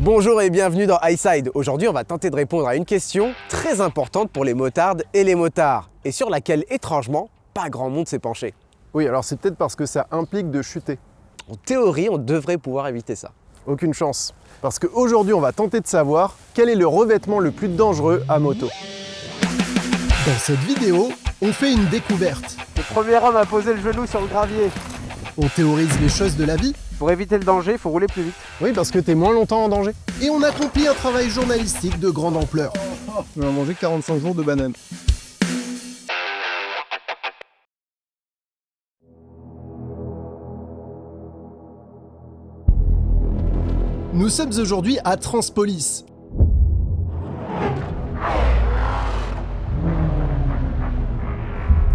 Bonjour et bienvenue dans iSide. Aujourd'hui, on va tenter de répondre à une question très importante pour les motardes et les motards, et sur laquelle, étrangement, pas grand monde s'est penché. Oui, alors c'est peut-être parce que ça implique de chuter. En théorie, on devrait pouvoir éviter ça. Aucune chance. Parce qu'aujourd'hui, on va tenter de savoir quel est le revêtement le plus dangereux à moto. Dans cette vidéo, on fait une découverte. Le premier homme a posé le genou sur le gravier. On théorise les choses de la vie. Pour éviter le danger, il faut rouler plus vite. Oui, parce que t'es moins longtemps en danger. Et on accomplit un travail journalistique de grande ampleur. On a mangé 45 jours de bananes. Nous sommes aujourd'hui à Transpolis.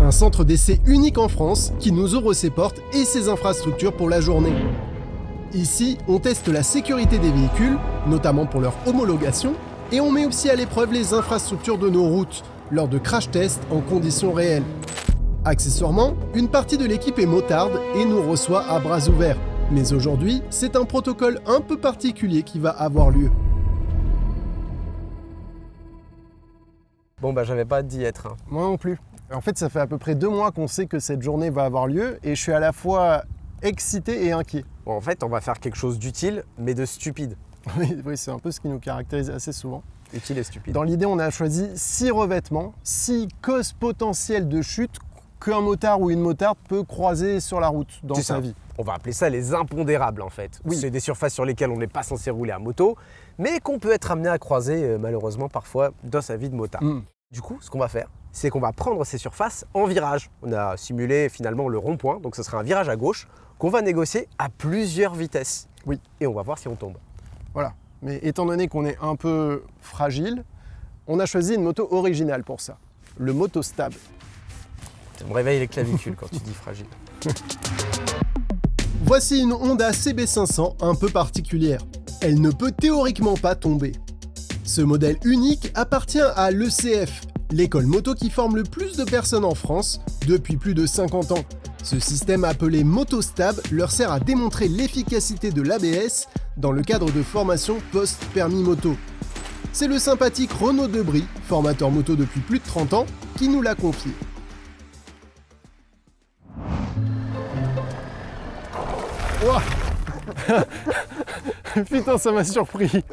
Un centre d'essai unique en France qui nous ouvre ses portes et ses infrastructures pour la journée. Ici, on teste la sécurité des véhicules, notamment pour leur homologation, et on met aussi à l'épreuve les infrastructures de nos routes, lors de crash tests en conditions réelles. Accessoirement, une partie de l'équipe est motarde et nous reçoit à bras ouverts. Mais aujourd'hui, c'est un protocole un peu particulier qui va avoir lieu. Bon bah j'avais pas hâte d'y être. Moi non plus. En fait, ça fait à peu près 2 mois qu'on sait que cette journée va avoir lieu et je suis à la fois excité et inquiet. Bon, en fait, on va faire quelque chose d'utile, mais de stupide. Oui, c'est un peu ce qui nous caractérise assez souvent. Utile et stupide. Dans l'idée, on a choisi 6 revêtements, 6 causes potentielles de chute qu'un motard ou une motarde peut croiser sur la route dans sa vie. On va appeler ça les impondérables en fait. Oui. C'est des surfaces sur lesquelles on n'est pas censé rouler à moto, mais qu'on peut être amené à croiser malheureusement parfois dans sa vie de motard. Du coup, ce qu'on va faire, c'est qu'on va prendre ces surfaces en virage. On a simulé finalement le rond-point, donc ce sera un virage à gauche qu'on va négocier à plusieurs vitesses. Oui. Et on va voir si on tombe. Voilà. Mais étant donné qu'on est un peu fragile, on a choisi une moto originale pour ça. Le Motostab. Ça me réveille les clavicules quand tu dis fragile. Voici une Honda CB500 un peu particulière. Elle ne peut théoriquement pas tomber. Ce modèle unique appartient à l'ECF, l'école moto qui forme le plus de personnes en France depuis plus de 50 ans. Ce système appelé Motostab leur sert à démontrer l'efficacité de l'ABS dans le cadre de formation post-permis moto. C'est le sympathique Renaud Debris, formateur moto depuis plus de 30 ans, qui nous l'a confié. Wow. Putain, ça m'a surpris.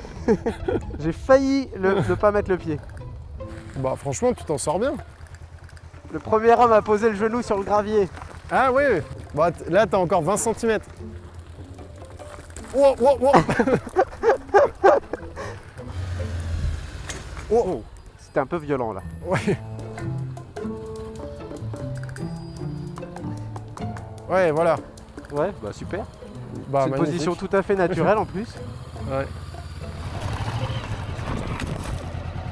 J'ai failli ne pas mettre le pied. Bah franchement, tu t'en sors bien. Le premier homme a posé le genou sur le gravier. Ah oui. Bah, là, t'as encore 20 cm. Wow. Oh, c'était un peu violent là. Ouais, voilà. Ouais, bah super. Bah, C'est une magnifique. position tout à fait naturelle en plus. Ouais.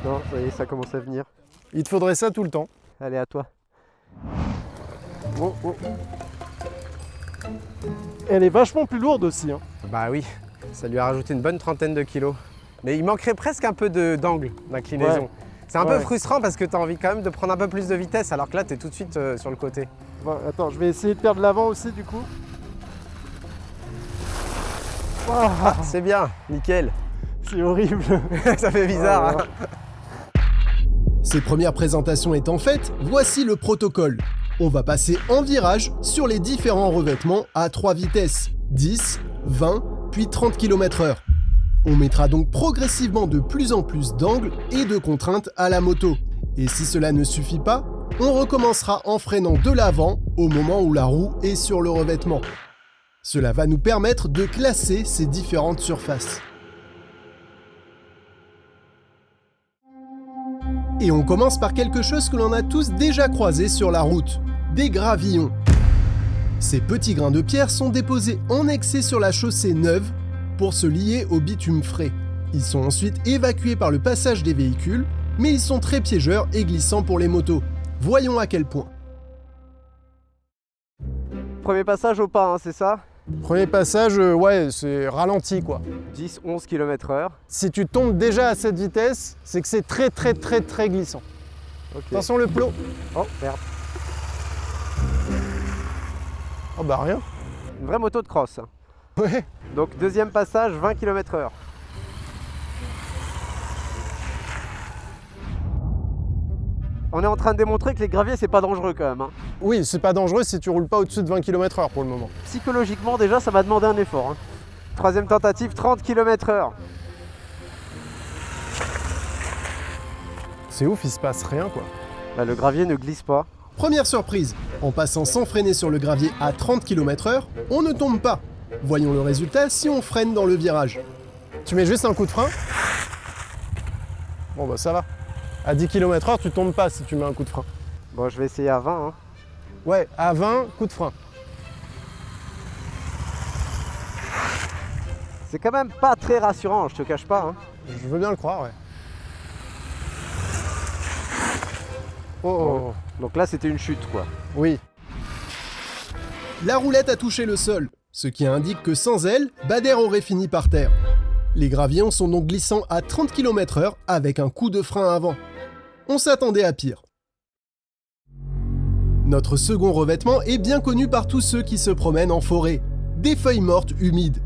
Non, ça y est, ça commence à venir. Il te faudrait ça tout le temps. Allez, à toi. Oh. Elle est vachement plus lourde aussi. Hein. Bah oui, ça lui a rajouté une bonne trentaine de kilos. Mais il manquerait presque un peu d'angle d'inclinaison. Ouais. C'est un peu frustrant parce que tu as envie quand même de prendre un peu plus de vitesse alors que là tu es tout de suite sur le côté. Bon, attends, je vais essayer de perdre l'avant aussi du coup. Ah, c'est bien, nickel. C'est horrible. Ça fait bizarre. Ouais. Hein. Ces premières présentations étant faites, voici le protocole. On va passer en virage sur les différents revêtements à 3 vitesses, 10, 20, puis 30 km/h. On mettra donc progressivement de plus en plus d'angles et de contraintes à la moto. Et si cela ne suffit pas, on recommencera en freinant de l'avant au moment où la roue est sur le revêtement. Cela va nous permettre de classer ces différentes surfaces. Et on commence par quelque chose que l'on a tous déjà croisé sur la route, des gravillons. Ces petits grains de pierre sont déposés en excès sur la chaussée neuve pour se lier au bitume frais. Ils sont ensuite évacués par le passage des véhicules, mais ils sont très piégeurs et glissants pour les motos. Voyons à quel point. Premier passage au pas, hein, c'est ça? Premier passage, ouais, c'est ralenti quoi. 10-11 km/h. Si tu tombes déjà à cette vitesse, c'est que c'est très glissant. Ok. Attention le plot. Oh, merde. Oh bah rien. Une vraie moto de cross. Ouais. Donc deuxième passage, 20 km/h. On est en train de démontrer que les graviers, c'est pas dangereux quand même. Hein. Oui, c'est pas dangereux si tu roules pas au-dessus de 20 km/h pour le moment. Psychologiquement, déjà, ça m'a demandé un effort. Hein. Troisième tentative, 30 km/h. C'est ouf, il se passe rien quoi. Bah, le gravier ne glisse pas. Première surprise, en passant sans freiner sur le gravier à 30 km/h, on ne tombe pas. Voyons le résultat si on freine dans le virage. Tu mets juste un coup de frein. Bon bah ça va. À 10 km/h, tu tombes pas si tu mets un coup de frein. Bon, je vais essayer à 20. Hein. Ouais, à 20, coup de frein. C'est quand même pas très rassurant, je te cache pas. Hein. Je veux bien le croire, ouais. Oh. Donc là, c'était une chute, quoi. Oui. La roulette a touché le sol, ce qui indique que sans elle, Bader aurait fini par terre. Les gravillons sont donc glissants à 30 km/h avec un coup de frein avant. On s'attendait à pire. Notre second revêtement est bien connu par tous ceux qui se promènent en forêt. Des feuilles mortes humides.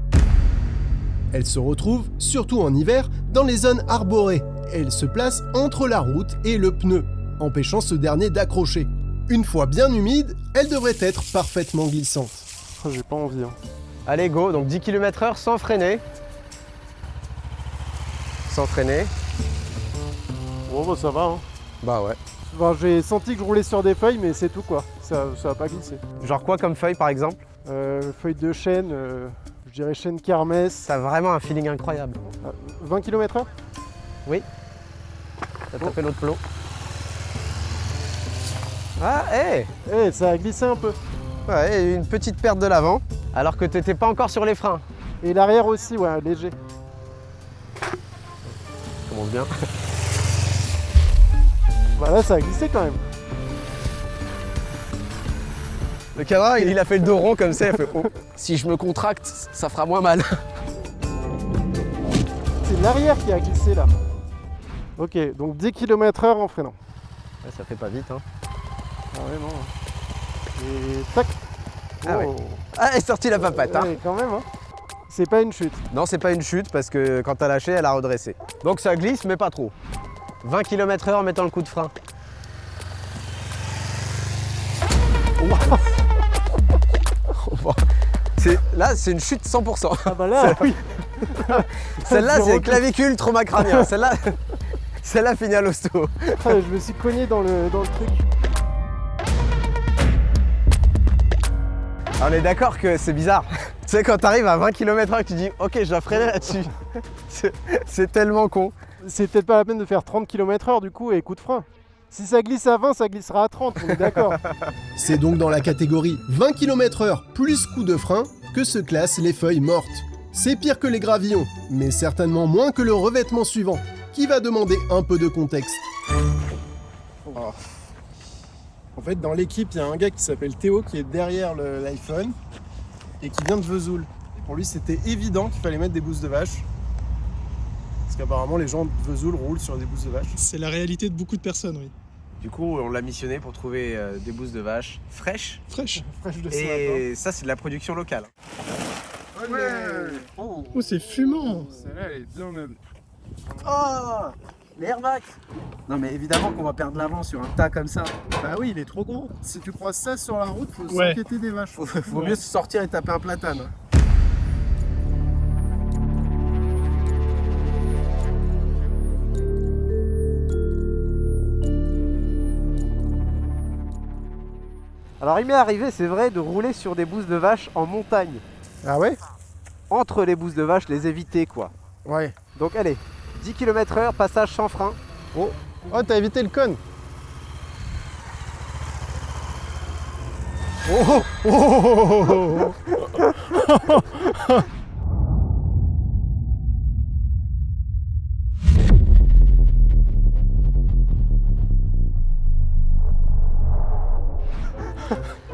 Elles se retrouvent, surtout en hiver, dans les zones arborées. Elles se placent entre la route et le pneu, empêchant ce dernier d'accrocher. Une fois bien humide, elles devraient être parfaitement glissantes. Oh, j'ai pas envie. Hein. Allez, go, donc 10 km/h sans freiner. Sans freiner. Bon bah ça va. Hein. Bah ouais. Enfin, j'ai senti que je roulais sur des feuilles, mais c'est tout quoi. Ça va pas glisser. Genre quoi comme feuille par exemple? Feuilles de chêne, je dirais chêne kermesse. Ça a vraiment un feeling incroyable. 20 km/h? Oui. T'as tapé l'autre plot. Ah, hé Eh, ça a glissé un peu. Ouais, une petite perte de l'avant, alors que t'étais pas encore sur les freins. Et l'arrière aussi, ouais, léger. Ça commence bien. Bah là, ça a glissé quand même. Le cadre, il a fait le dos rond comme ça, il a fait oh, si je me contracte, ça fera moins mal. C'est l'arrière qui a glissé là. Ok, donc 10 km/h en freinant. Ouais, ça fait pas vite, hein. Ah ouais, non. Et tac. Ah ouais. Ah, elle est sortie la papate, hein. Ouais, quand même, hein. C'est pas une chute. Non, c'est pas une chute parce que quand t'as lâché, elle a redressé. Donc ça glisse, mais pas trop. 20 km/h en mettant le coup de frein. Là, c'est une chute 100%. Ah bah là, oui. Celle-là, c'est clavicule, trauma crânien. Celle-là finit à l'hosto. Ah, je me suis cogné dans le truc. On est d'accord que c'est bizarre. Tu sais, quand t'arrives à 20 km/h, tu dis ok, je dois freiner là-dessus. C'est tellement con. C'est peut-être pas la peine de faire 30 km/h du coup et coup de frein. Si ça glisse à 20, ça glissera à 30, on est d'accord. C'est donc dans la catégorie 20 km/h plus coup de frein que se classent les feuilles mortes. C'est pire que les gravillons, mais certainement moins que le revêtement suivant, qui va demander un peu de contexte. Oh. En fait, dans l'équipe, il y a un gars qui s'appelle Théo qui est derrière l'iPhone et qui vient de Vesoul. Et pour lui, c'était évident qu'il fallait mettre des bousses de vache. Parce qu'apparemment, les gens de Vesoul roulent sur des bousses de vache. C'est la réalité de beaucoup de personnes, oui. Du coup, on l'a missionné pour trouver des bousses de vache fraîches. Fraîche. Fraîche de ce matin. Et ça, c'est de la production locale. Oh, c'est fumant. Celle-là, elle est bien neuve. Oh, l'airbag. Non, mais évidemment qu'on va perdre l'avant sur un tas comme ça. Bah oui, il est trop gros. Si tu croises ça sur la route, faut Ouais. s'inquiéter des vaches. Faut mieux se sortir et taper un platane. Alors, il m'est arrivé, c'est vrai, de rouler sur des bousses de vache en montagne. Ah ouais? Entre les bousses de vache, les éviter, quoi. Ouais. Donc, allez, 10 km/h, passage sans frein. Oh, t'as évité le cône.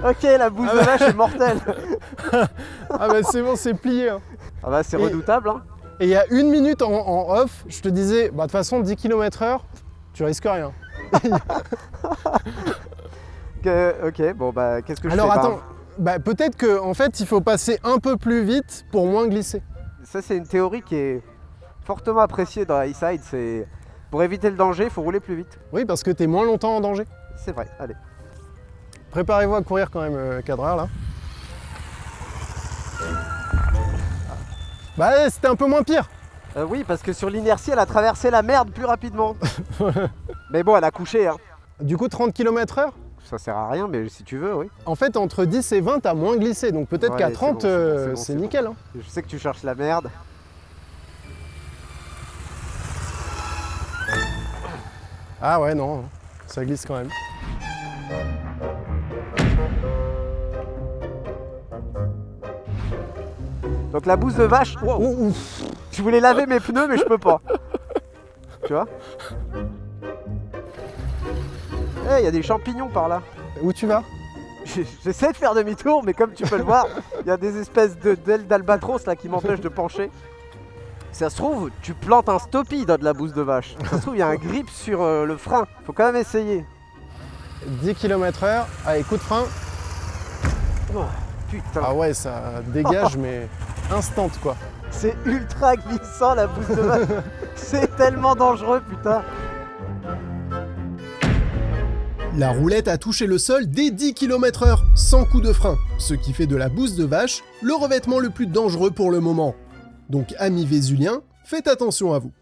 Ok, la bouse de vache est mortelle. Ah bah c'est bon, c'est plié. Hein. Ah bah, c'est Et- redoutable, hein. Et il y a une minute en off, je te disais, bah de toute façon 10 km/h, tu risques rien. Ok, bon bah, qu'est-ce que je Alors fais? attends, bah, peut-être qu'en fait il faut passer un peu plus vite pour moins glisser. Ça, c'est une théorie qui est fortement appréciée dans Highside. C'est Pour éviter le danger, il faut rouler plus vite. Oui, parce que t'es moins longtemps en danger. C'est vrai, allez. Préparez-vous à courir quand même, cadreur, là. Bah, c'était un peu moins pire. Oui, parce que sur l'inertie, elle a traversé la merde plus rapidement. Mais bon, elle a couché, hein. Du coup, 30 km/h. Ça sert à rien, mais si tu veux, oui. En fait, entre 10 et 20, t'as moins glissé. Donc peut-être Ouais, qu'à allez, 30, c'est bon. nickel. Hein. Je sais que tu cherches la merde. Ah ouais, non, ça glisse quand même. Donc la bouse de vache, wow. Je voulais laver mes pneus, mais je peux pas. Tu vois? Eh, il y a des champignons par là. Où tu vas? J'essaie de faire demi-tour, mais comme tu peux le voir, il y a des espèces d'ailes d'albatros là qui m'empêchent de pencher. Ça se trouve, tu plantes un stoppie dans de la bouse de vache. Ça se trouve, il y a un grip sur le frein. Faut quand même essayer. 10 km/h, allez, coup de frein. Oh, putain. Ah ouais, ça dégage, mais instant quoi. C'est ultra glissant la bouse de vache. C'est tellement dangereux, putain. La roulette a touché le sol dès 10 km/h, sans coup de frein, ce qui fait de la bouse de vache le revêtement le plus dangereux pour le moment. Donc amis vésuliens, faites attention à vous.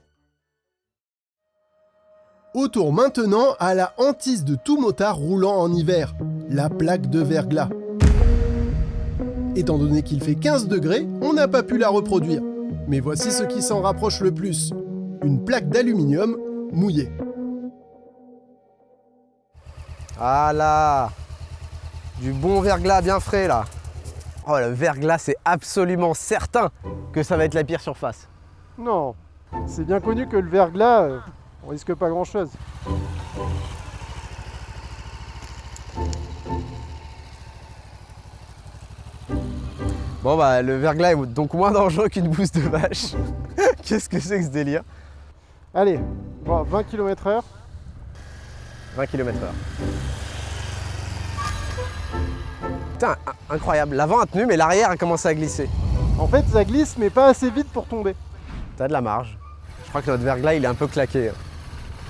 Autour maintenant à la hantise de tout motard roulant en hiver, la plaque de verglas. Étant donné qu'il fait 15 degrés, on n'a pas pu la reproduire. Mais voici ce qui s'en rapproche le plus. Une plaque d'aluminium mouillée. Ah là, du bon verglas bien frais là. Oh, le verglas, c'est absolument certain que ça va être la pire surface. Non, c'est bien connu que le verglas, on risque pas grand chose. Bon bah le verglas est donc moins dangereux qu'une bouse de vache. Qu'est-ce que c'est que ce délire? Allez, bon, 20 km/h. 20 km/h. Putain, incroyable. L'avant a tenu, mais l'arrière a commencé à glisser. En fait, ça glisse, mais pas assez vite pour tomber. T'as de la marge. Je crois que notre verglas, il est un peu claqué.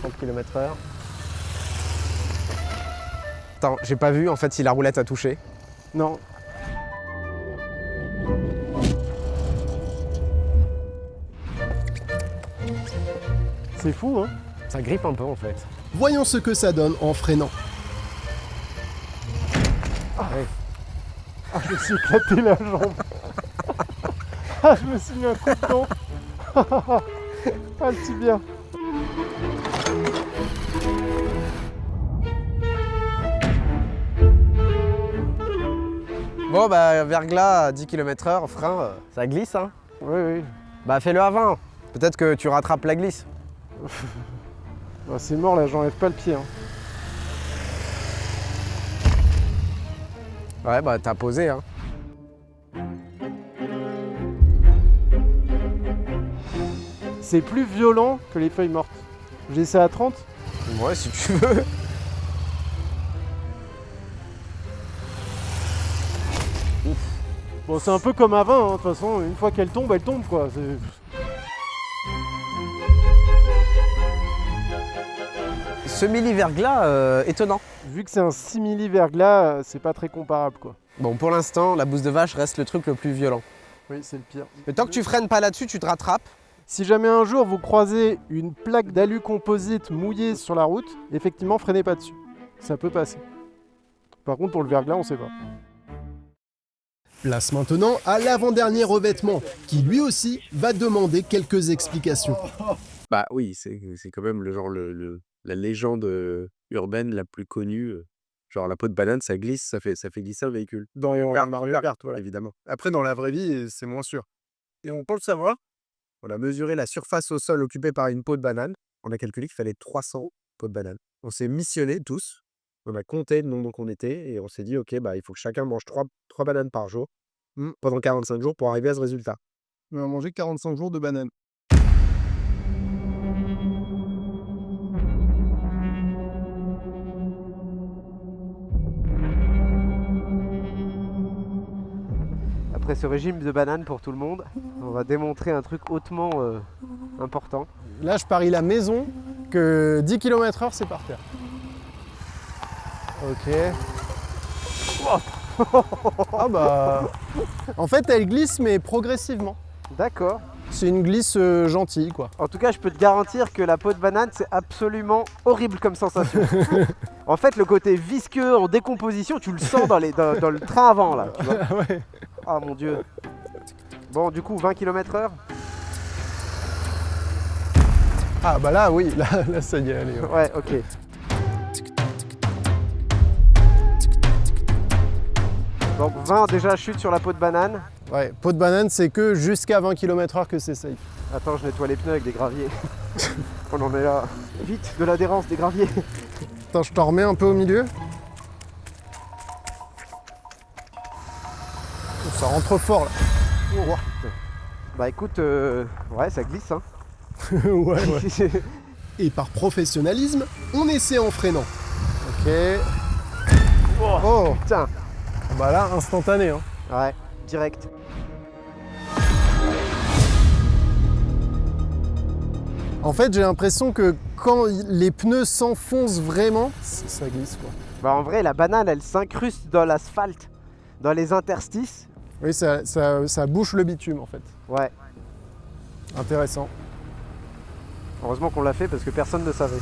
30 km/h. Attends, j'ai pas vu en fait si la roulette a touché. Non. C'est fou, hein? Ça grippe un peu en fait. Voyons ce que ça donne en freinant. Ah, je me suis éclaté la jambe. Ah, je me suis mis un coup de dent. Ah, le tibia. Bon bah verglas à 10 km/h, frein, ça glisse hein. Oui, oui. Bah fais-le à 20. Peut-être que tu rattrapes la glisse. Bah, c'est mort là, j'enlève pas le pied. Hein. Ouais bah t'as posé hein. C'est plus violent que les feuilles mortes. J'essaie à 30. Ouais si tu veux. Bon, c'est un peu comme à 20, hein. De toute façon, une fois qu'elle tombe quoi. Ce milli-verglas, étonnant. Vu que c'est un simili-verglas, c'est pas très comparable quoi. Bon pour l'instant, la bouse de vache reste le truc le plus violent. Oui, c'est le pire. Mais tant que tu freines pas là-dessus, tu te rattrapes. Si jamais un jour vous croisez une plaque d'alu composite mouillée sur la route, effectivement, freinez pas dessus. Ça peut passer. Par contre, pour le verglas, on sait pas. Place maintenant à l'avant-dernier revêtement, qui lui aussi va demander quelques explications. Bah oui, c'est quand même la légende urbaine la plus connue. Genre la peau de banane, ça glisse, ça fait glisser un véhicule. Dans Mario Kart, voilà. Évidemment. Après, dans la vraie vie, c'est moins sûr. Et pour le savoir, On a mesuré la surface au sol occupée par une peau de banane. On a calculé qu'il fallait 300 peaux de banane. On s'est missionnés tous. On a compté le nombre qu'on était et on s'est dit, ok, bah, il faut que chacun mange 3 bananes par jour pendant 45 jours pour arriver à ce résultat. on va manger 45 jours de bananes. Après ce régime de bananes pour tout le monde, on va démontrer un truc hautement important. Là, je parie la maison que 10 km/h, c'est par terre. Ok. Ah bah... En fait, elle glisse, mais progressivement. D'accord. C'est une glisse gentille, quoi. En tout cas, je peux te garantir que la peau de banane, c'est absolument horrible comme sensation. En fait, le côté visqueux en décomposition, tu le sens dans le train avant, là. Tu vois. Ouais. Ah mon dieu. Bon, du coup, 20 km/h. Ah bah là, oui, là ça y est, allez. Ouais. Ouais, ok. Donc 20 déjà chute sur la peau de banane. Ouais, peau de banane, c'est que jusqu'à 20 km/h que c'est safe. Attends, je nettoie les pneus avec des graviers. On en est là. Vite, de l'adhérence, des graviers. Attends, je t'en remets un peu au milieu. Ça rentre fort là. Bah écoute, ouais, ça glisse, hein. Ouais. Et par professionnalisme, on essaie en freinant. Ok. Oh, Putain. bah là, instantané. Hein. Ouais, direct. En fait, j'ai l'impression que quand les pneus s'enfoncent vraiment, ça glisse quoi. Bah en vrai, la banane, elle s'incruste dans l'asphalte, dans les interstices. Oui, ça bouche le bitume en fait. Ouais. Intéressant. Heureusement qu'on l'a fait parce que personne ne savait.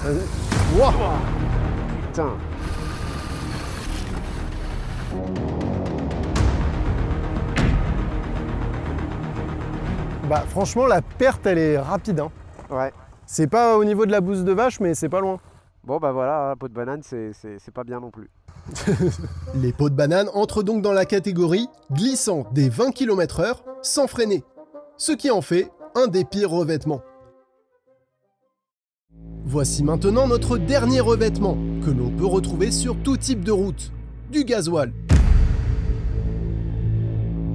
Vas-y. Wow. Putain. Bah franchement, la perte, elle est rapide. Hein. Ouais. C'est pas au niveau de la bouse de vache, mais c'est pas loin. Bon bah voilà, la peau de banane, c'est pas bien non plus. Les peaux de banane entrent donc dans la catégorie glissant des 20 km/h sans freiner, ce qui en fait un des pires revêtements. Voici maintenant notre dernier revêtement, que l'on peut retrouver sur tout type de route, du gasoil.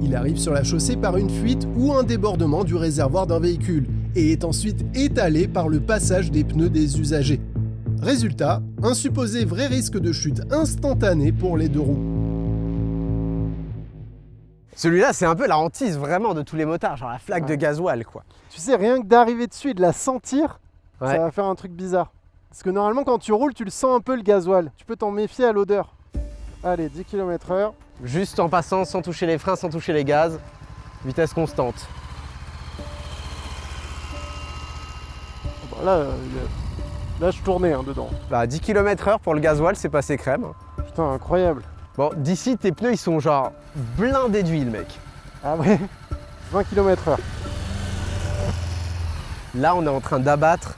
Il arrive sur la chaussée par une fuite ou un débordement du réservoir d'un véhicule et est ensuite étalé par le passage des pneus des usagers. Résultat, un supposé vrai risque de chute instantané pour les deux roues. Celui-là, c'est un peu la hantise vraiment de tous les motards, genre la flaque de gasoil, quoi. Tu sais, rien que d'arriver dessus et de la sentir, Ouais. ça va faire un truc bizarre. Parce que normalement, quand tu roules, tu le sens un peu le gasoil. Tu peux t'en méfier à l'odeur. Allez, 10 km/h. Juste en passant, sans toucher les freins, sans toucher les gaz, vitesse constante. Bon, là, là, je tournais dedans. Bah, 10 km/h pour le gasoil, c'est passé crème. Putain, incroyable. Bon, d'ici, tes pneus, ils sont genre blindés d'huile, mec. Ah ouais 20 km/h. Là, on est en train d'abattre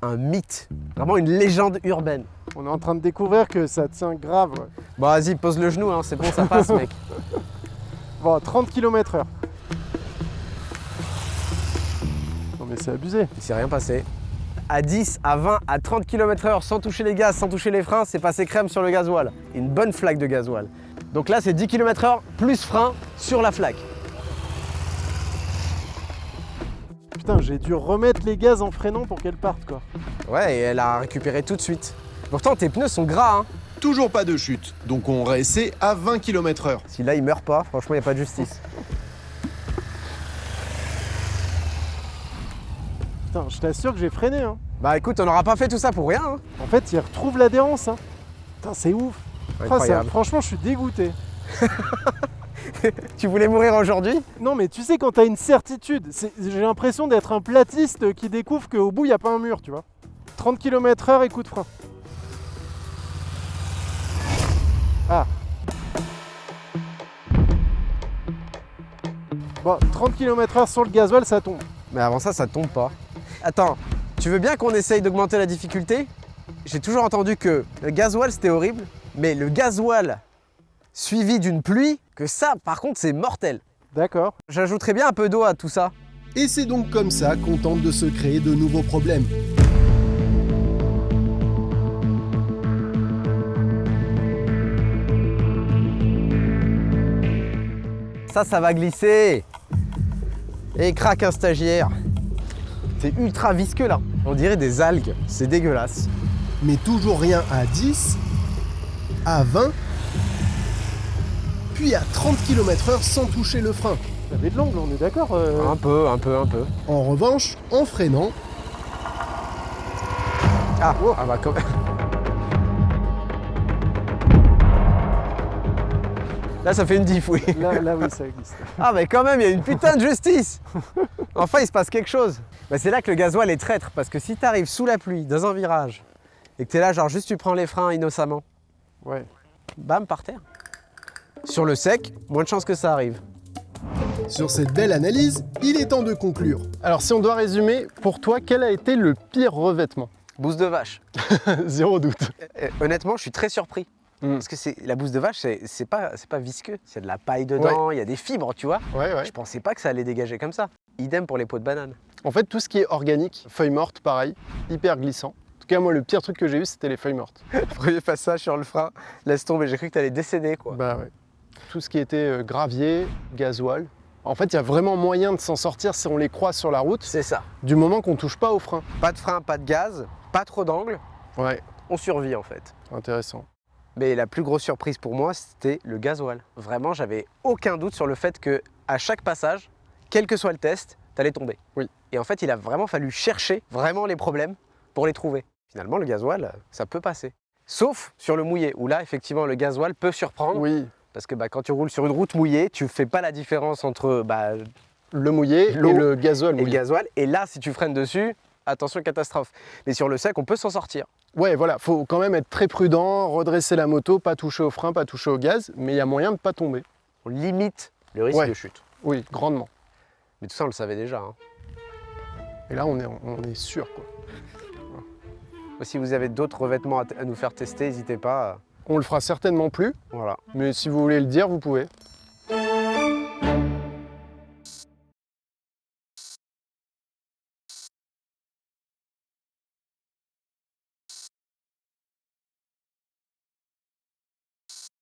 un mythe, vraiment une légende urbaine. On est en train de découvrir que ça tient grave. Ouais. Bon, vas-y, pose le genou, hein, c'est bon, ça passe, mec. Bon, 30 km/h. Non mais c'est abusé. Il s'est rien passé. À 10, à 20, à 30 km/h, sans toucher les gaz, sans toucher les freins, c'est passé crème sur le gasoil. Une bonne flaque de gasoil. Donc là, c'est 10 km/h plus frein sur la flaque. Putain, j'ai dû remettre les gaz en freinant pour qu'elle parte quoi. Ouais, et elle a récupéré tout de suite. Pourtant, tes pneus sont gras, hein. Toujours pas de chute, donc on réessaie à 20 km/h. Si là, il meurt pas, franchement, il n'y a pas de justice. Putain, je t'assure que j'ai freiné. Hein. Bah écoute, on n'aura pas fait tout ça pour rien, hein. En fait, il retrouve l'adhérence. Hein. Putain, c'est ouf. Ah, Incroyable. franchement, je suis dégoûté. Tu voulais mourir aujourd'hui? Non, mais tu sais, quand t'as une certitude, j'ai l'impression d'être un platiste qui découvre qu'au bout, il n'y a pas un mur, tu vois. 30 km/h et coup de frein. Ah. Bon, 30 km/h sur le gasoil, ça tombe. Mais avant ça, ça tombe pas. Attends, tu veux bien qu'on essaye d'augmenter la difficulté? J'ai toujours entendu que le gasoil, c'était horrible, mais le gasoil suivi d'une pluie, que ça, par contre, c'est mortel. D'accord. J'ajouterais bien un peu d'eau à tout ça. Et c'est donc comme ça qu'on tente de se créer de nouveaux problèmes. Ça va glisser. Et craque un stagiaire. C'est ultra visqueux là. On dirait des algues. C'est dégueulasse. Mais toujours rien à 10, à 20, puis à 30 km/h sans toucher le frein. T'avais de l'angle, on est d'accord Un peu. En revanche, en freinant, Ah, ah bah quand même. Là, ça fait une diff, oui. Là, oui, ça existe. Ah, mais quand même, il y a une putain de justice. Enfin, il se passe quelque chose. Bah, c'est là que le gasoil est traître, parce que si t'arrives sous la pluie, dans un virage, et que t'es là, genre juste tu prends les freins innocemment, Ouais. bam, par terre. Sur le sec, moins de chances que ça arrive. Sur cette belle analyse, il est temps de conclure. Alors si on doit résumer, pour toi, quel a été le pire revêtement? Bouse de vache. Zéro doute. Honnêtement, je suis très surpris. Parce que la bouse de vache, c'est pas visqueux. Il y a de la paille dedans, il y a des fibres, tu vois. Ouais. Je pensais pas que ça allait dégager comme ça. Idem pour les pots de banane. En fait, tout ce qui est organique, feuilles mortes, pareil, hyper glissant. En tout cas, moi, le pire truc que j'ai eu, c'était les feuilles mortes. Premier passage sur le frein, laisse tomber, j'ai cru que t'allais décéder, quoi. Bah ouais. Tout ce qui était gravier, gasoil. En fait, il y a vraiment moyen de s'en sortir si on les croise sur la route, C'est ça. du moment qu'on touche pas au frein. Pas de frein, pas de gaz, pas trop d'angle, Ouais, on survit en fait. intéressant. Mais la plus grosse surprise pour moi, c'était le gasoil. Vraiment, j'avais aucun doute sur le fait que à chaque passage, quel que soit le test, t'allais tomber. Oui. Et en fait, il a vraiment fallu chercher vraiment les problèmes pour les trouver. Finalement, le gasoil, ça peut passer. Sauf sur le mouillé, où là, effectivement, le gasoil peut surprendre. Oui, Parce que quand tu roules sur une route mouillée, tu fais pas la différence entre le mouillé L'eau et le gasoil et le mouillé. gasoil. Et là, si tu freines dessus, attention, catastrophe. Mais sur le sec, on peut s'en sortir. Ouais, voilà, faut quand même être très prudent, redresser la moto, pas toucher au frein, pas toucher au gaz, mais il y a moyen de pas tomber. On limite le risque Ouais. de chute. Oui, grandement. Mais tout ça, on le savait déjà. Hein. Et là, on est sûr, quoi. Si vous avez d'autres revêtements à nous faire tester, n'hésitez pas. On le fera certainement plus, Voilà. mais si vous voulez le dire, vous pouvez.